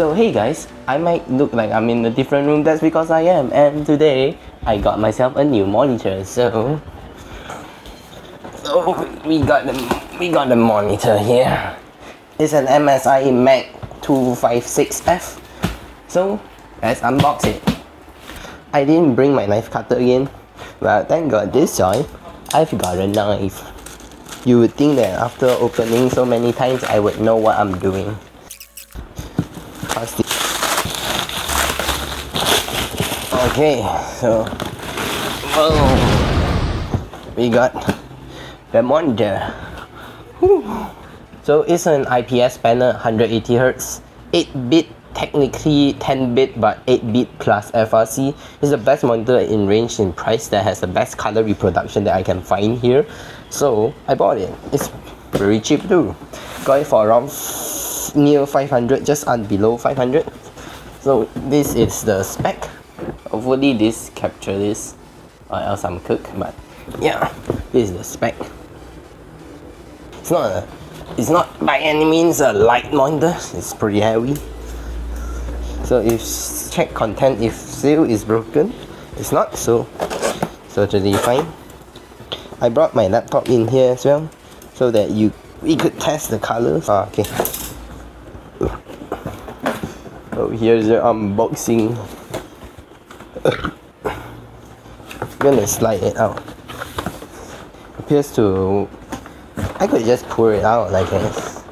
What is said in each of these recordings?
So hey guys, I might look like I'm in a different room, that's because I am, and today I got myself a new monitor. So we got the monitor here. It's an MSI Mag 256F. So let's unbox it. I didn't bring my knife cutter again, but thank God this time I've got a knife. You would think that after opening so many times I would know what I'm doing. Okay, so we got the monitor. Whew. So it's an IPS panel, 180Hz, 8-bit, technically 10-bit, but 8-bit plus FRC. It's the best monitor in range in price that has the best color reproduction that I can find here. So I bought it. It's very cheap too. Got it for around near 500, just below 500. So this is the spec. Hopefully this capture this, or else I'm cooked. But yeah, this is the spec. It's not by any means a light monitor. It's pretty heavy. So if check content, if seal is broken, it's not, so totally fine. I brought my laptop in here as well, so that we could test the colors. Okay. Oh, here's the unboxing. Gonna slide it out. Appears to. I could just pour it out like this.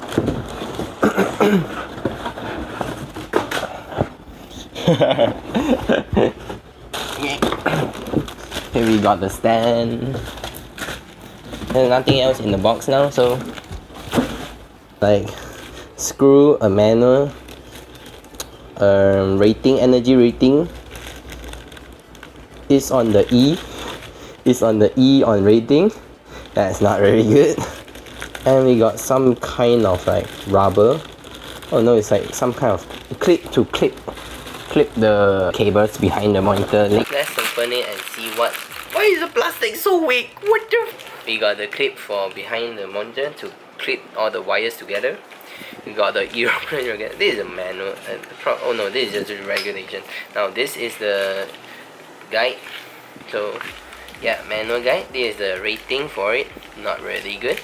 Here we got the stand. There's nothing else in the box now, so like screw, a manual, rating, energy rating is on the E. Is on the E on rating. That's not very good. And we got some kind of like rubber. Oh no, it's like some kind of clip to clip the cables behind the monitor. Let's open it and see what. Why is the plastic so weak? What the? We got the clip for behind the monitor to clip all the wires together. We got the earphone. This is a manual. Oh no, this is just a regulation. Now this is the guide. So yeah, manual guide. This is the rating for it. Not really good.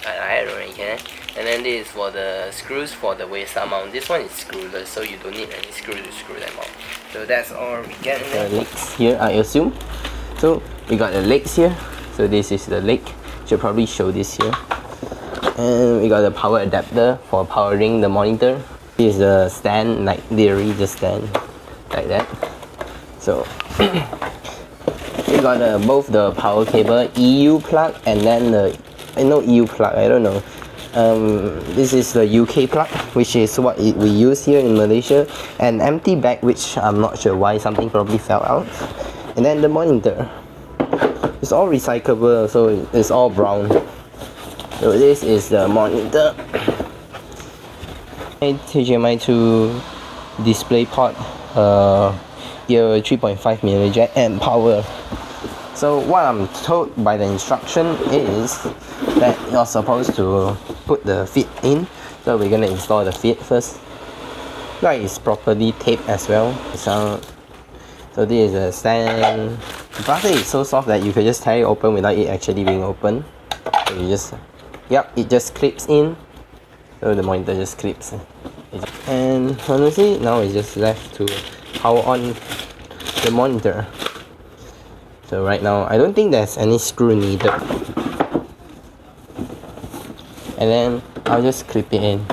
I don't really care. And then this is for the screws for the waist mount. This one is screwless, so you don't need any screw to screw them out. So that's all we get. The legs here, I assume. So we got the legs here. So this is the leg. Should probably show this here. And we got the power adapter for powering the monitor. This is the stand, like literally just stand like that. So we got both the power cable, EU plug, and then the EU plug, I don't know. This is the UK plug, which is what we use here in Malaysia. An empty bag, which I'm not sure why, something probably fell out. And then the monitor. It's all recyclable, so it's all brown. So this is the monitor. HDMI to display port. Here 3.5mm jack and power. So what I'm told by the instruction is that you're supposed to put the feet in. So we're gonna install the feet first. That is properly taped as well. So this is a stand. The plastic is so soft that you can just tear it open without it actually being open. So you just, yep, it just clips in. So the monitor just clips. And honestly, now it's just left to power on the monitor. So right now, I don't think there's any screw needed. And then I'll just clip it in.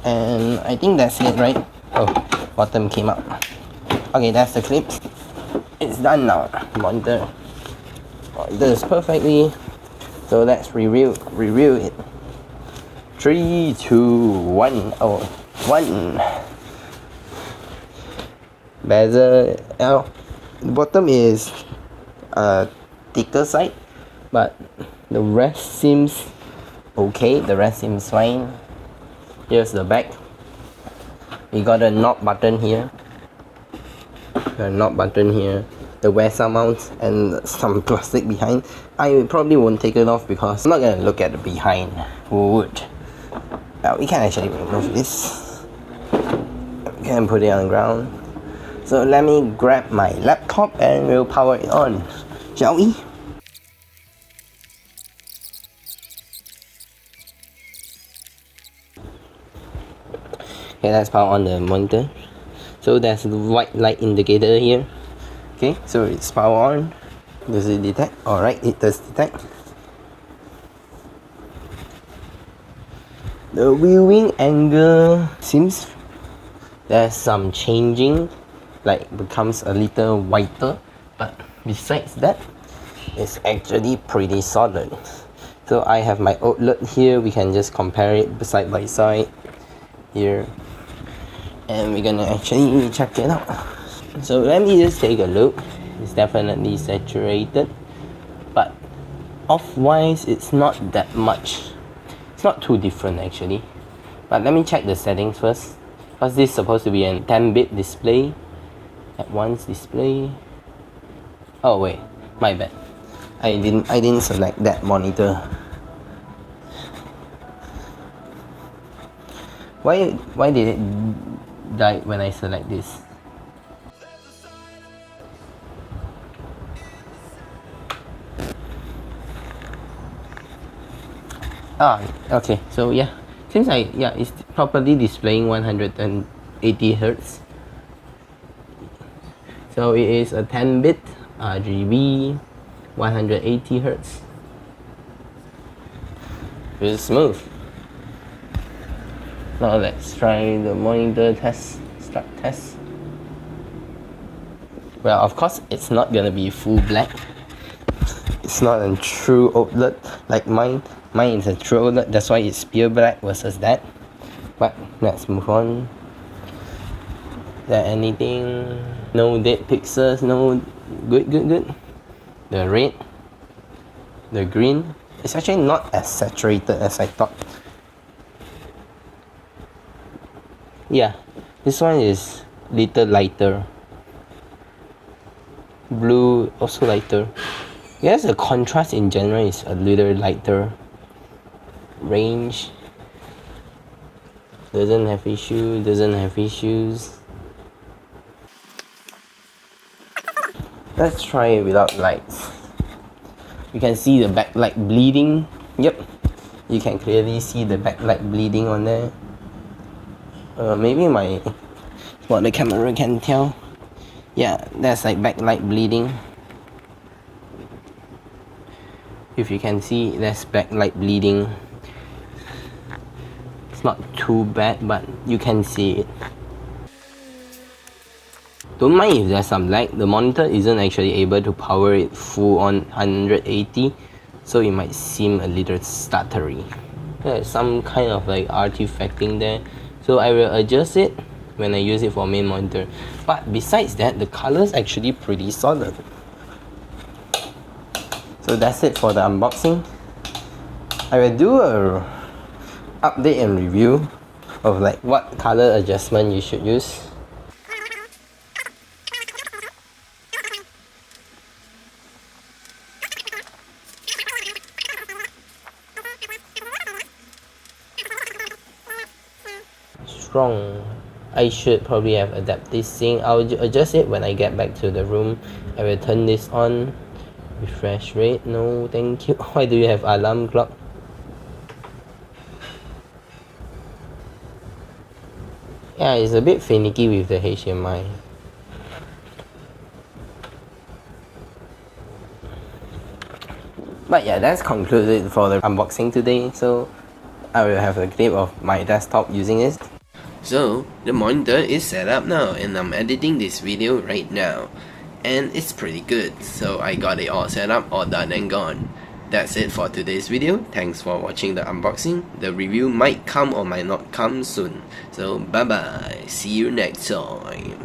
And I think that's it, right? Oh, bottom came up. Okay, that's the clip. It's done now. Monitor does perfectly. So let's review it. 3, 2, 1. Oh, 1. Bezel. The bottom is thicker side, but the rest seems okay. The rest seems fine. Here's the back. We got a knob button here. The wear mount and some plastic behind. I probably won't take it off because I'm not gonna look at the behind. Who would? We can actually remove this. We can put it on the ground. So let me grab my laptop and we'll power it on, shall we? Okay, let's power on the monitor. So there's the white light indicator here. Okay, so it's power on. Does it detect? Alright, it does detect. The viewing angle seems there's some changing, like becomes a little whiter, but besides that, it's actually pretty solid. So I have my outlet here, we can just compare it side by side here, and we're gonna actually check it out. So let me just take a look. It's definitely saturated, but off-wise it's not that much. It's not too different actually, but let me check the settings first, because this is supposed to be a 10-bit display, at once display. Oh wait, my bad, I didn't select that monitor. Why did it die when I select this? Okay, so yeah, seems like, yeah, it's properly displaying 180 Hz. So it is a 10-bit RGB, 180 Hz. Pretty smooth. Now let's try the monitor test, start test. Well, of course, it's not gonna be full black. It's not a true OLED like mine. Mine is a true OLED, that's why it's pure black versus that. But let's move on. Is there anything? No dead pixels, no. Good. The red, the green. It's actually not as saturated as I thought. Yeah, this one is little lighter. Blue also lighter. Yes, the contrast in general is a little lighter. Range doesn't have issues. Let's try it without lights. You can see the backlight bleeding. Yep, you can clearly see the backlight bleeding on there. Maybe what the camera can tell. Yeah, that's like backlight bleeding. If you can see, that's backlight bleeding. It's not too bad, but you can see it. Don't mind if there's some lag. The monitor isn't actually able to power it full on 180, so it might seem a little stuttery. There's some kind of like artifacting there, so I will adjust it when I use it for main monitor. But besides that, the color's actually pretty solid. So that's it for the unboxing. I will do a update and review of like what color adjustment you should use. Strong. I should probably have adapted this thing. I'll adjust it when I get back to the room. I will turn this on. Refresh rate, no thank you. Why do you have alarm clock? Yeah, it's a bit finicky with the HDMI. But yeah, that's concluded for the unboxing today. So I will have a clip of my desktop using it. So the monitor is set up now and I'm editing this video right now. And it's pretty good, so I got it all set up, all done and gone. That's it for today's video. Thanks for watching the unboxing. The review might come or might not come soon. So bye bye, see you next time.